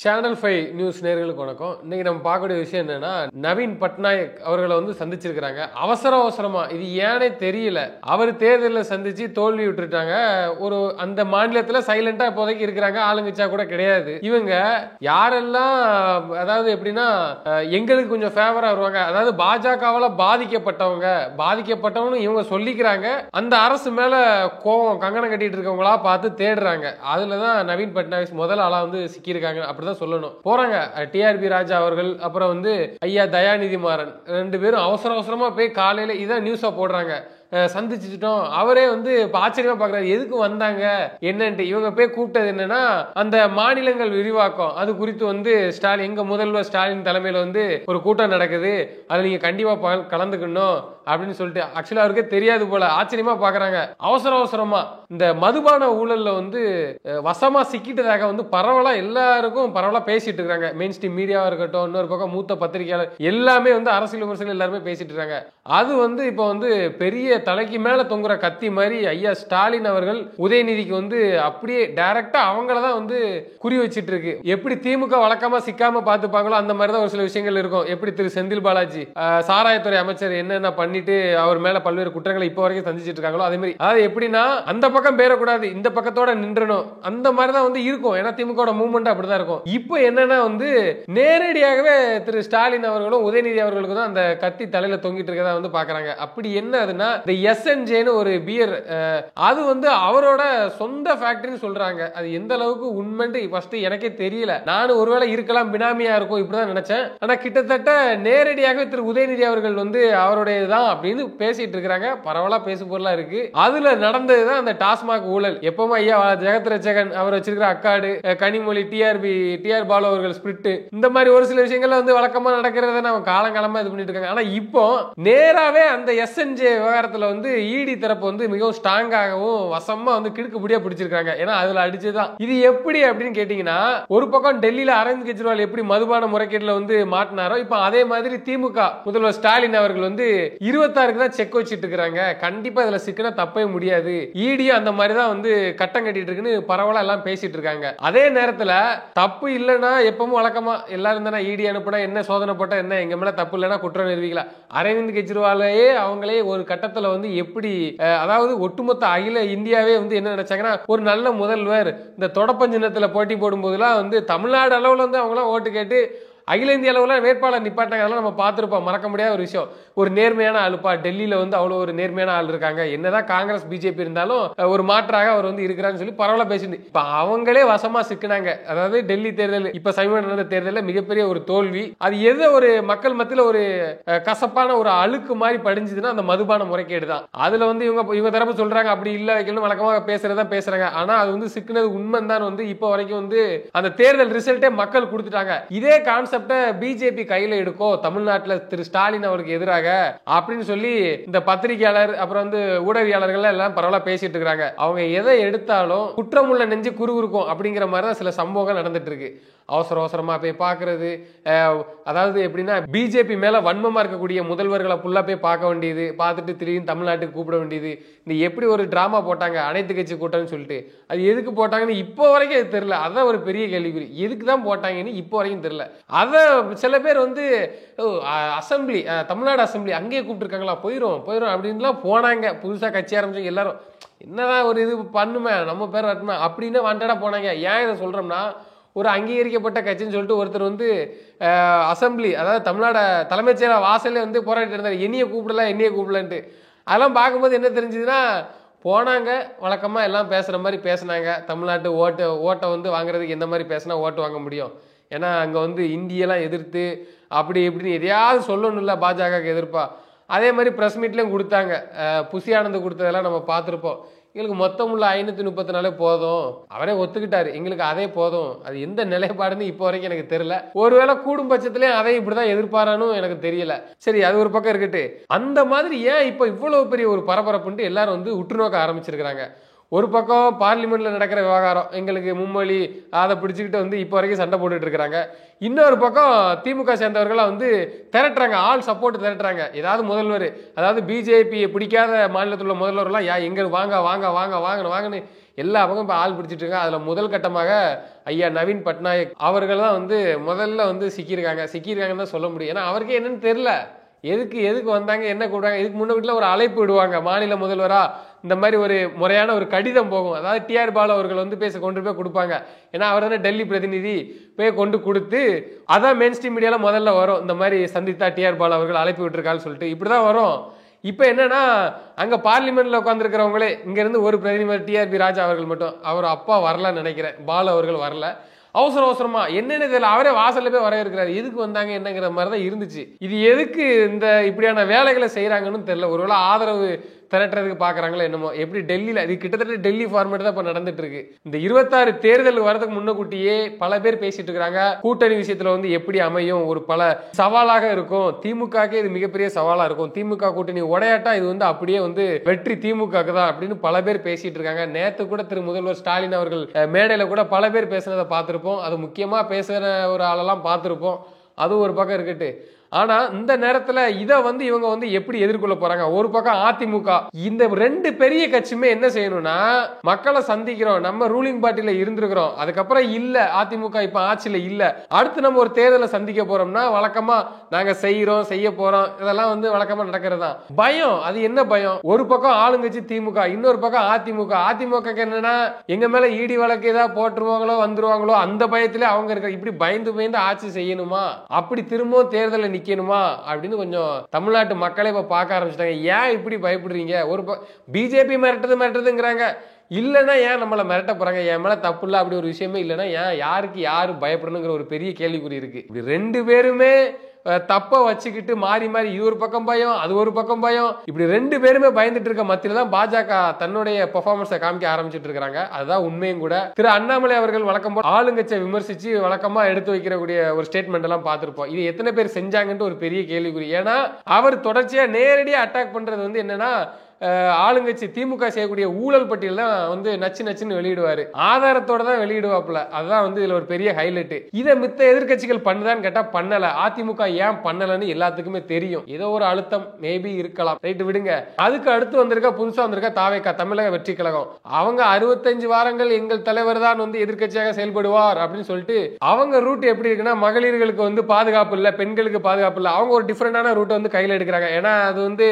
Channel 5 news நேயர்களுக்கு வணக்கம். இன்னைக்கு நம்ம பார்க்கக்கூடிய விஷயம் என்னன்னா, நவீன் பட்நாயக் அவர்களை சந்திச்சிருக்காங்க. அவசரமா இது ஏனே தெரியல. அவர் தேர்தலில் சந்திச்சு தோல்வி விட்டுட்டாங்க. அந்த மாநிலத்தில் சைலண்டா இப்போதைக்கு இருக்கிறாங்க. ஆளுங்கச்சா கூட கிடையாது. இவங்க யாரெல்லாம் அதாவது எப்படின்னா எங்களுக்கு கொஞ்சம் ஃபேவரா வருவாங்க. அதாவது பாஜகவால பாதிக்கப்பட்டவங்க இவங்க சொல்லிக்கிறாங்க. அந்த அரசு மேல கோவம் கங்கணம் கட்டிட்டு இருக்கவங்களா பார்த்து தேடுறாங்க. அதுலதான் நவீன் பட்நாயக் முதல் ஆளா சிக்கியிருக்காங்க. அப்படி சொல்லணும் போறாங்க. டிஆர்பி ராஜா அவர்கள் அப்புறம் ஐயா தயாநிதி மாறன் ரெண்டு பேரும் அவசரமா போய் காலையில இதான் நியூஸா போடுறாங்க. சந்திச்சுட்டோம். அவரே ஆச்சரியமா பாக்குறாரு, எதுக்கு வந்தாங்க என்னன்ட்டு. இவங்க போய் கூப்பிட்டது என்னன்னா, அந்த மாநிலங்கள் விரிவாக்கம் அது குறித்து ஸ்டாலின் எங்க முதல்வர் ஸ்டாலின் தலைமையில ஒரு கூட்டம் நடக்குது, அதுல நீங்க கண்டிப்பா கலந்துக்கணும் அப்படின்னு சொல்லிட்டு. ஆக்சுவலா அவருக்கே தெரியாது போல. ஆச்சரியமா பாக்குறாங்க. அவசரமா இந்த மதுபான ஊழல்ல வசமா சிக்கிட்டதாக பரவலா எல்லாருக்கும் பரவலா பேசிட்டு இருக்காங்க. மெயின் ஸ்ட்ரீம் மீடியாவா இருக்கட்டும், இன்னொரு பக்கம் மூத்த பத்திரிகையாளர் எல்லாமே அரசியல் விமர்சகர்கள் எல்லாருமே பேசிட்டு இருக்காங்க. அது இப்போ பெரிய தலைக்கு மேல தொங்குற கத்தி மாதிரி ஐயா ஸ்டாலின் அவர்கள் உதயநிதிக்கு அப்படியே டைரக்டா அவங்களதான் குறி வச்சிட்டு இருக்கு. எப்படி திமுக வழக்கமா சிக்காம பாத்துப்பாங்களோ அந்த மாதிரிதான் ஒரு சில விஷயங்கள் இருக்கும். எப்படி திரு செந்தில் பாலாஜி சாராயத்துறை அமைச்சர் என்னென்ன பண்ணிட்டு அவர் மேல பல்வேறு குற்றங்களை இப்ப வரைக்கும் சந்திச்சிட்டு இருக்காங்களோ அதே மாதிரி. அதாவது எப்படின்னா அந்த பக்கம் பேரக்கூடாது, இந்த பக்கத்தோட நின்றணும், அந்த மாதிரிதான் இருக்கும். ஏன்னா திமுக மூவ்மெண்ட் அப்படிதான் இருக்கும். இப்போ என்னன்னா நேரடியாகவே திரு ஸ்டாலின் அவர்களும் உதயநிதி அவர்களுக்கும் தான் அந்த கத்தி தலையில தொங்கிட்டு இருக்கதா பாக்குறாங்க. அப்படி என்ன அதுன்னா, இந்த எஸ்என்ஜேன்னு ஒரு பியர், அது அவரோட சொந்த ஃபேக்டரின்னு சொல்றாங்க. அது எந்த அளவுக்கு உண்மைன்னு ஃபர்ஸ்ட் எனக்கே தெரியல. நானும் ஒருவேளை இருக்கலாம், பினாமியா இருக்கும் இப்படிதான் நினைச்சேன். ஆனா கிட்டத்தட்ட நேரடியாகவே திரு உதயநிதி அவர்கள் அவருடையதான் அப்படின்னு பேசிட்டு இருக்காங்க. பரவலா பேசு பொருளா இருக்கு. அதுல நடந்ததுதான் அந்த டாஸ்மாக் ஊழல். எப்பவுமே ஐயா ஜெகத் ரட்சகன் அவர் வச்சிருக்கிற அக்காடு, கனிமொழி, டிஆர் பாலு அவர்கள் ஸ்பிரிட், இந்த மாதிரி ஒரு சில விஷயங்கள் வழக்கமா நடக்கிறத நம்ம காலங்காலமா இது பண்ணிட்டு இருக்காங்க. ஆனா இப்போ நேராவே அந்த எஸ்என்ஜே விவகாரத்துல இடி தரப்பு மிகவும் ஸ்ட்ராங்காகவும் வசமா கிடுக்குபடியா பிடிச்சிருக்காங்க. ஏன்னா அதுல அடிச்சுதான். இது எப்படி அப்படின்னு கேட்டீங்கன்னா, ஒரு பக்கம் டெல்லியில அரவிந்த் கெஜ்ரிவால் எப்படி மதுபான முறைகேடுல மாட்டினாரோ, இப்ப அதே மாதிரி திமுக முதல்வர் ஸ்டாலின் அவர்கள் 26க்கு தான் செக் வச்சிட்டு இருக்காங்க. கண்டிப்பா இதுல சிக்கன தப்பவே முடியாது. ஈடியும் அந்த மாதிரி தான் கட்டம் கட்டிட்டு இருக்குன்னு பரவலா எல்லாம் பேசிட்டு இருக்காங்க. அதே நேரத்துல தப்பு இல்லைன்னா எப்பவும் வழக்கமா எல்லாரும் தானே ஈடி அனுப்புனா என்ன, சோதனை போட்டா என்ன, எங்க மேல தப்பு இல்லைன்னா குற்றம் நிரூபிக்கலாம். அரவிந்த் கெஜ்ரிவாலையே அவங்களே ஒரு கட்டத்துல எப்படி அதாவது ஒட்டுமொத்த அகில இந்தியாவே என்ன நினைச்சாங்கன்னா, ஒரு நல்ல முதல்வர் இந்த தொடப்பஞ்சினத்துல போட்டி போடும் போதெல்லாம் தமிழ்நாடு அளவுல அவங்களாம் ஓட்டு கேட்டு அகில இந்திய அளவுல வேட்பாளர் நிப்பாட்டாங்க. அதெல்லாம் நம்ம பார்த்திருப்போம். மறக்க முடியாத ஒரு விஷயம். ஒரு நேர்மையான ஆளுப்பா டெல்லியில அவ்வளவு ஒரு நேர்மையான ஆள் இருக்காங்க. என்னதான் காங்கிரஸ் பிஜேபி இருந்தாலும் ஒரு மாற்றாக அவர் இருக்கிறான்னு சொல்லி பரவலா பேசிட்டு இப்ப அவங்களே வசமா சிக்கினாங்க. அதாவது டெல்லி தேர்தல், இப்ப சமீப நடந்த தேர்தலில் மிகப்பெரிய ஒரு தோல்வி. அது எது ஒரு மக்கள் மத்தியில ஒரு கசப்பான ஒரு அழுக்கு மாதிரி படிஞ்சதுன்னா அந்த மதுபான முறைகேடு தான். அதுல இவங்க தரப்பு சொல்றாங்க அப்படி இல்ல வைக்கணும் வழக்கமாக பேசுறதான் பேசுறாங்க. ஆனா அது சிக்கினது உண்மை தான். இப்ப வரைக்கும் அந்த தேர்தல் ரிசல்ட்டே மக்கள் கொடுத்துட்டாங்க. இதே கான்செப்ட் பிஜேபி கையில எடுக்கும் தமிழ்நாட்டில் திரு ஸ்டாலின் அவருக்கு எதிராக அப்படின்னு சொல்லி இந்த பத்திரிகையாளர் அப்புறம் ஊடகவியாளர்கள் எல்லாம் பரவலா பேசிட்டு இருக்காங்க. அவங்க எதை எடுத்தாலும் குற்றமுள்ள நெஞ்சு குறுகுறுக்கும் அப்படிங்கிற மாதிரி தான் சில சம்பவங்கள் நடந்துட்டு இருக்கு. அவசரமா போய் பார்க்கறது, அதாவது எப்படின்னா பிஜேபி மேல வன்மமா இருக்கக்கூடிய முதல்வர்களை ஃபுல்லா போய் பார்க்க வேண்டியது, பார்த்துட்டு திடீர்னு தமிழ்நாட்டுக்கு கூப்பிட வேண்டியது. இந்த எப்படி ஒரு டிராமா போட்டாங்க அனைத்து கட்சி கூட்டம்னு சொல்லிட்டு, அது எதுக்கு போட்டாங்கன்னு இப்போ வரைக்கும் அது தெரியல. அதான் ஒரு பெரிய கேள்விக்குறி. எதுக்கு தான் போட்டாங்கன்னு இப்போ வரைக்கும் தெரியல. அத சில பேர் அசம்பிளி, தமிழ்நாடு அசம்பிளி அங்கேயே கூப்பிட்டுருக்காங்களா, போயிரும் அப்படின்லாம் போனாங்க. புதுசா கட்சி ஆரம்பிச்சவங்க எல்லாரும் என்னதான் ஒரு இது பண்ணுமே நம்ம பேர் வரட்டுமா அப்படின்னு வாண்டடா போனாங்க. ஏன் இதை சொல்றோம்னா, ஒரு அங்கீகரிக்கப்பட்ட கட்சின்னு சொல்லிட்டு ஒருத்தர் அசம்பிளி, அதாவது தமிழ்நாடு தலைமைச் செயலர் வாசல்ல போராடிட்டு இருந்தார், என்னைய கூப்பிடலன்ட்டு. அதெல்லாம் பார்க்கும்போது என்ன தெரிஞ்சதுன்னா, போனாங்க வழக்கமா எல்லாம் பேசுற மாதிரி பேசினாங்க. தமிழ்நாட்டு ஓட்டை வாங்குறதுக்கு எந்த மாதிரி பேசினா ஓட்டு வாங்க முடியும். ஏன்னா அங்க இந்தியெல்லாம் எதிர்த்து அப்படி இப்படின்னு எதையாவது சொல்லணும்ல பாஜக எதிர்ப்பா. அதே மாதிரி பிரஸ் மீட்லயும் கொடுத்தாங்க. புசி ஆனந்த் கொடுத்ததெல்லாம் நம்ம பார்த்துருப்போம். எங்களுக்கு மொத்தம் உள்ள 534 போதும், அவரே ஒத்துக்கிட்டாரு, எங்களுக்கு அதே போதும். அது எந்த நிலைப்பாடுன்னு இப்போ வரைக்கும் எனக்கு தெரியல. ஒருவேளை கூடும் பட்சத்திலே அதை இப்படிதான் எதிர்பாரானு எனக்கு தெரியல. சரி, அது ஒரு பக்கம் இருக்கட்டு. அந்த மாதிரி ஏன் இப்போ இவ்வளவு பெரிய ஒரு பரபரப்புன்ட்டு எல்லாரும் உற்று நோக்க ஆரம்பிச்சிருக்கிறாங்க. ஒரு பக்கம் பார்லிமெண்ட்ல நடக்கிற விவகாரம், எங்களுக்கு மும்மொழி அதை பிடிச்சிக்கிட்டு இப்போ வரைக்கும் சண்டை போட்டுட்டு இருக்கிறாங்க. இன்னொரு பக்கம் திமுக சேர்ந்தவர்கள் திரட்டுறாங்க, ஆள் சப்போர்ட் திரட்டுறாங்க. ஏதாவது முதல்வர், அதாவது பிஜேபி பிடிக்காத மாநிலத்தில் உள்ள முதல்வர்லாம் எங்க வாங்கன்னு எல்லா பக்கம் இப்போ ஆள் பிடிச்சிட்டு இருக்காங்க. அதுல முதல் கட்டமாக ஐயா நவீன் பட்நாயக் அவர்கள் தான் வந்து முதல்ல வந்து சிக்கியிருக்காங்கன்னு தான் சொல்ல முடியும். ஏன்னா அவருக்கே என்னன்னு தெரியல, எதுக்கு வந்தாங்க, என்ன கூடுவாங்க. இதுக்கு முன்ன வீட்டில் ஒரு அழைப்பு விடுவாங்க மாநில முதல்வரா, இந்த மாதிரி ஒரு முறையான ஒரு கடிதம் போகும். அதாவது டிஆர் பாலு அவர்கள் வந்து கொண்டு போய் கொடுப்பாங்க. ஏன்னா அவர் தானே டெல்லி பிரதிநிதி, போய் கொண்டு கொடுத்து அதான் மெயின் ஸ்ட்ரீம் மீடியால முதல்ல வரும், இந்த மாதிரி சந்தித்தா டிஆர் பாலு அவர்கள் அழைப்பு விட்டுருக்கான்னு சொல்லிட்டு இப்படிதான் வரும். இப்ப என்னன்னா அங்க பார்லிமெண்ட்ல உட்காந்துருக்கிறவங்களே இங்க இருந்து ஒரு பிரதிநிதி டிஆர்பி ராஜா அவர்கள் மட்டும், அவர் அப்பா வரலன்னு நினைக்கிறேன், பாலு அவர்கள் வரல, அவசரமா என்னன்னு தெரியல, அவரே வாசல்ல போய் வர இருக்கிறாரு. எதுக்கு வந்தாங்க என்னங்கிற மாதிரி தான் இருந்துச்சு. இது எதுக்கு இந்த இப்படியான வேலைகளை செய்யறாங்கன்னு தெரியல. ஒருவேளை ஆதரவு திரட்டுறதுக்கு பாக்குறாங்களா என்னமோ. எப்படி டெல்லியில இது கிட்டத்தட்ட டெல்லி ஃபார்மேட் தான் இப்ப நடந்துட்டு இருக்கு. இந்த 26 தேர்தல் வரதுக்கு முன்னக்கூட்டியே பல பேர் பேசிட்டு இருக்காங்க, கூட்டணி விஷயத்துல வந்து எப்படி அமையும், ஒரு பல சவாலாக இருக்கும், திமுகக்கே இது மிகப்பெரிய சவாலா இருக்கும், திமுக கூட்டணி உடையாட்டா இது வந்து அப்படியே வந்து வெற்றி திமுக தான் அப்படின்னு பல பேர் பேசிட்டு இருக்காங்க. நேத்து கூட திரு முதல்வர் ஸ்டாலின் அவர்கள் மேடையில கூட பல பேர் பேசுனதை பார்த்திருப்போம். அது முக்கியமா பேசுற ஒரு ஆளெல்லாம் பார்த்திருப்போம். அது ஒரு பக்கம் இருக்கட்டு. ஆனா இந்த நேரத்துல இத வந்து இவங்க வந்து எப்படி எதிர்கொள்ள போறாங்க. ஒரு பக்கம் அதிமுக, இந்த ரெண்டு பெரிய கட்சியுமே என்ன செய்யணும்னா, மக்களை சந்திக்கிறோம், நம்ம ரூலிங் பார்ட்டில இருந்திருக்கிறோம், அதுக்கப்புறம் இல்ல அதிமுக இப்ப ஆட்சியில இல்ல, அடுத்து நம்ம ஒரு தேர்தலை சந்திக்க போறோம்னா வழக்கமா நாங்க செய்ய போறோம், இதெல்லாம் வந்து வழக்கமா நடக்கிறதா பயம். அது என்ன பயம், ஒரு பக்கம் ஆளுங்கட்சி திமுக, இன்னொரு பக்கம் அதிமுக. அதிமுக என்னன்னா எங்க மேல ஈடி வழக்கு ஏதாவது போட்டுருவாங்களோ வந்துருவாங்களோ அந்த பயத்திலே அவங்க இருக்க, இப்படி பயந்து ஆட்சி செய்யணுமா, அப்படி திரும்பவும் தேர்தலை நிக்கணுமா அப்படின்னு கொஞ்சம் தமிழ்நாட்டு மக்களே இப்ப பார்க்க ஆரம்பிச்சிட்டாங்க. ஏன் இப்படி பயப்படுறீங்க, ஒரு பிஜேபி மிரட்டுதுங்கிறாங்க, இல்லைன்னா ஏன் நம்மளை மிரட்ட போறாங்க, என் மேல தப்பு இல்லை அப்படி ஒரு விஷயமே இல்லைன்னா ஏன் யாருக்கு யாரு பயப்படணுங்கிற ஒரு பெரிய கேள்விக்குறி இருக்கு. இப்படி ரெண்டு பேருமே தப்ப வச்சுக்கிட்டு மாறி இது ஒரு பக்கம் பயம், அது ஒரு பக்கம் பயம், இப்படி ரெண்டு பேருமே பயந்துட்டு இருக்க மத்தியில தான் பாஜக தன்னுடைய பெர்ஃபார்மன்ஸை காமிக்க ஆரம்பிச்சிட்டு இருக்காங்க. அதுதான் உண்மையும் கூட. திரு அண்ணாமலை அவர்கள் வழக்கம் போல ஆளுங்கட்சியை விமர்சிச்சு வழக்கமா எடுத்து வைக்கக்கூடிய ஒரு ஸ்டேட்மெண்ட் எல்லாம் பார்த்திருப்போம். இது எத்தனை பேர் செஞ்சாங்கன்னு ஒரு பெரிய கேள்விக்குறி. ஏன்னா அவர் தொடர்ச்சியா நேரடியா அட்டாக் பண்றது வந்து என்னன்னா, ஆளுங்கட்சி திமுக செய்யக்கூடிய ஊழல் பட்டியல் தான் வந்து நச்சுன்னு வெளியிடுவாரு, ஆதாரத்தோட தான் வெளியிடுவாப்புல. அதுதான் வந்து இதுல ஒரு பெரிய ஹைலைட். இதை மித்த எதிர்கட்சிகள் பண்ணுதான்னு கேட்டா பண்ணல. அதிமுக ஏன் பண்ணலன்னு எல்லாத்துக்குமே தெரியும். ஏதோ ஒரு அழுத்தம் மேபி இருக்கலாம், ரைட் விடுங்க. அதுக்கு அடுத்து வந்திருக்க புதுசா வந்திருக்க தாவேகா, தமிழக வெற்றி கழகம், அவங்க 65 வாரங்கள் எங்கள் தலைவர் தான் வந்து எதிர்கட்சியாக செயல்படுவார் அப்படின்னு சொல்லிட்டு அவங்க ரூட் எப்படி இருக்குன்னா, மகளிர்களுக்கு வந்து பாதுகாப்பு இல்ல, பெண்களுக்கு பாதுகாப்பு இல்ல, அவங்க ஒரு டிஃபரெண்டான ரூட் வந்து கையில் எடுக்கிறாங்க. ஏன்னா அது வந்து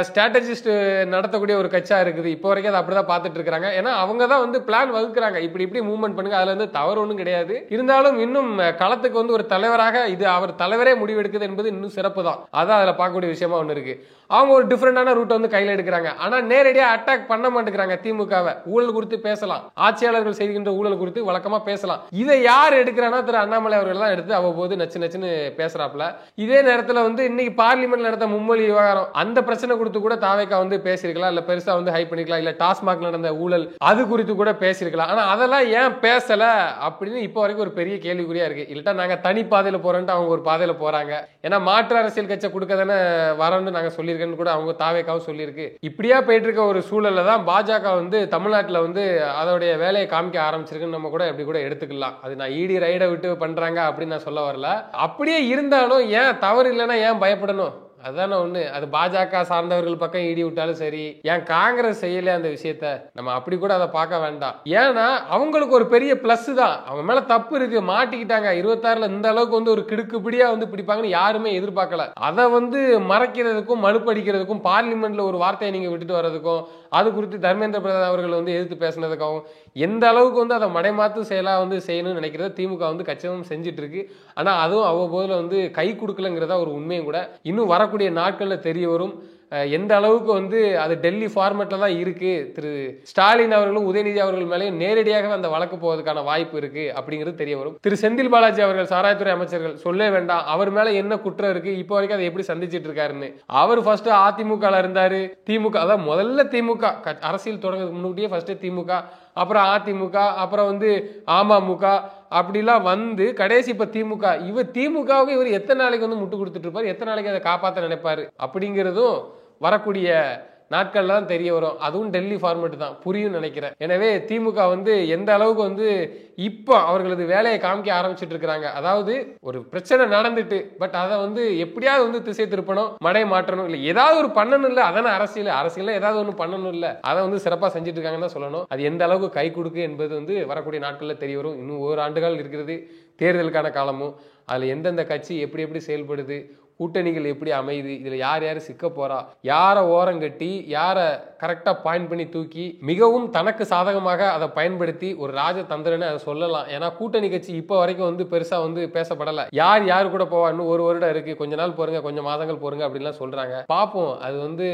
ஸ்ட்ராட்டஜிஸ்ட் நடத்தக்கூடிய ஒரு கட்சியா இருக்குது. இப்போ வரைக்கும் அதை அப்படிதான் பார்த்துட்டு இருக்காங்க. ஏன்னா அவங்க தான் வந்து பிளான் வகுக்கிறாங்க, இப்படி மூவ்மெண்ட் பண்ணுங்க, அதுல இருந்து தவறு ஒன்றும் கிடையாது. இருந்தாலும் இன்னும் களத்துக்கு வந்து ஒரு தலைவராக இது அவர் தலைவரே முடிவெடுக்குது என்பது இன்னும் சிறப்பு தான். அதான் அதுல பார்க்கக்கூடிய விஷயமா ஒன்று இருக்கு. அவங்க ஒரு டிஃபரெண்டான ரூட் வந்து கையில் எடுக்கிறாங்க. ஆனா நேரடியா அட்டாக் பண்ண மாட்டேங்கிறாங்க திமுகவை. ஊழல் குறித்து பேசலாம், ஆட்சியாளர்கள் செய்கின்ற ஊழல் குறித்து வழக்கமா பேசலாம். இதை யார் எடுக்கிறானா, திரு அண்ணாமலை அவர்கள் தான் எடுத்து அவ்வப்போது நச்சுன்னு பேசுறாப்ல. இதே நேரத்தில் வந்து இன்னைக்கு பார்லிமெண்ட் நடந்த மும்மொழி விவகாரம், அந்த பிரச்சனை குறித்து கூட தாவேகா வந்து பேசியிருக்கலாம், இல்ல பெருசா வந்து ஹைப் பண்ணிக்கலாம், இல்ல டாஸ்மாக் நடந்த ஊழல் அது குறித்து கூட பேசியிருக்கலாம். ஆனா அதெல்லாம் ஏன் பேசல அப்படின்னு இப்போ வரைக்கும் ஒரு பெரிய கேள்விக்குறியா இருக்கு. இல்லட்டா நாங்க தனி பாதையில போறோம்ட்டு அவங்க ஒரு பாதையில போறாங்க. ஏன்னா மாற்று அரசியல் கட்சி கொடுக்க தானே வரோம்னு நாங்க சொல்லி கூட அவங்க தாவேக்காவும் சொல்லியிருக்கு. இப்படியா போயிட்டு இருக்க ஒரு சூழல்ல தான் பாஜக வந்து தமிழ்நாட்டில் வந்து அதோடைய வேலையை காமிக்க ஆரம்பிச்சிருக்குன்னு நம்ம கூட எப்படி கூட எடுத்துக்கலாம். அது நான் ஈடி ரைடை விட்டு பண்றாங்க அப்படின்னு நான் சொல்ல வரல. அப்படியே இருந்தாலும் ஏன் தவறு இல்லைன்னா ஏன் பயப்படணும், அதான ஒண்ணு. அது பாஜக சார்ந்தவர்கள் பக்கம் ஈடி விட்டாலும் சரி, ஏன் காங்கிரஸ் செய்யல அந்த விஷயத்த, நம்ம அப்படி கூட அதை பார்க்க வேண்டாம். ஏன்னா அவங்களுக்கு ஒரு பெரிய பிளஸ் தான், அவங்க மேல தப்பு இருக்கு, மாட்டிக்கிட்டாங்க. 26ல இந்த அளவுக்கு வந்து ஒரு கிடுக்குப்பிடியா வந்து பிடிப்பாங்கன்னு யாருமே எதிர்பார்க்கல. அதை வந்து மறைக்கிறதுக்கும் மழுப்படிக்கிறதுக்கும் பார்லிமெண்ட்ல ஒரு வார்த்தையை நீங்க விட்டுட்டு வர்றதுக்கும், அது குறித்து தர்மேந்திர பிரதான் அவர்கள் வந்து எதிர்த்து பேசினதுக்காகவும் எந்த அளவுக்கு வந்து அதை மடைமாத்து செயலா வந்து செய்யணும்னு நினைக்கிறத திமுக வந்து கச்சிதம் செஞ்சுட்டு இருக்கு. ஆனா அதுவும் அவ்வப்போதுல வந்து கை கொடுக்கலங்கிறதா ஒரு உண்மையும் கூட. இன்னும் வரக்கூடிய நாட்கள்ல தெரிய வரும் எந்த அளவுக்கு வந்து அது டெல்லி ஃபார்மேட்ல தான் இருக்கு. திரு ஸ்டாலின் அவர்களும் உதயநிதி அவர்கள் மேலேயும் நேரடியாக அந்த வழக்கு போவதற்கான வாய்ப்பு இருக்கு அப்படிங்கிறது தெரிய வரும். திரு செந்தில் பாலாஜி அவர்கள் சாராயத்துறை அமைச்சர்கள் சொல்ல வேண்டாம், அவர் மேல என்ன குற்றம் இருக்கு, இப்போ வரைக்கும் அதை எப்படி சந்திச்சிட்டு இருக்காருன்னு. அவர் ஃபர்ஸ்ட் அதிமுக இருந்தாரு, திமுக, அதான் முதல்ல திமுக அரசியல் தொடங்குறதுக்கு முன்னாடியே ஃபர்ஸ்ட் திமுக, அப்புறம் அதிமுக, அப்புறம் வந்து அமமுக, அப்படிலாம் வந்து கடைசி இப்ப திமுக. திமுகவுக்கு இவர் எத்தனை நாளைக்கு வந்து முட்டு கொடுத்துட்டு இருப்பாரு, எத்தனை நாளைக்கு அதை காப்பாற்ற நினைப்பாரு அப்படிங்கிறதும் வரக்கூடிய நாட்கள்ல தான் தெரிய வரும். அதுவும் டெல்லி ஃபார்மேட் தான் புரியும் நினைக்கிறேன். எனவே திமுக வந்து எந்த அளவுக்கு வந்து இப்போ அவர்களது வேலையை காமிக்க ஆரம்பிச்சுட்டு இருக்கிறாங்க. அதாவது ஒரு பிரச்சனை நடந்துட்டு பட் அதை வந்து எப்படியாவது வந்து திசை திருப்பணும், மடை மாற்றணும், இல்ல ஏதாவது ஒரு பண்ணணும். இல்ல அதான அரசியல் ஏதாவது ஒண்ணு பண்ணணும். இல்ல அதை வந்து சிறப்பா செஞ்சுட்டு இருக்காங்கன்னு தான் சொல்லணும். அது எந்த அளவுக்கு கை கொடுக்கு என்பது வந்து வரக்கூடிய நாட்கள்ல தெரிய வரும். இன்னும் 1 ஆண்டுகள் இருக்கிறது தேர்தலுக்கான காலமும். அதுல எந்தெந்த கட்சி எப்படி எப்படி செயல்படுது, கூட்டணிகள் எப்படி அமையுது, இதுல யார் யார் சிக்க போறா, யாரை ஓரங்கட்டி யாரை கரெக்டா பாயிண்ட் பண்ணி தூக்கி மிகவும் தனக்கு சாதகமாக அதை பயன்படுத்தி ஒரு ராஜதந்திரன்னு அதை சொல்லலாம். ஏன்னா கூட்டணி கட்சி இப்போ வரைக்கும் வந்து பெருசா வந்து பேசப்படல. யார் கூட போவா, இன்னும் 1 வருடம் இருக்கு, கொஞ்ச நாள் போருங்க, கொஞ்சம் மாதங்கள் போருங்க அப்படின்லாம் சொல்றாங்க. பார்ப்போம் அது வந்து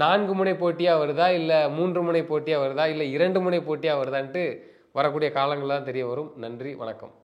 4 முனை போட்டியா வருதா, இல்ல 3 முனை போட்டியா வருதா, இல்ல 2 முனை போட்டியா வருதான்ட்டு வரக்கூடிய காலங்கள் தான் தெரிய வரும். நன்றி, வணக்கம்.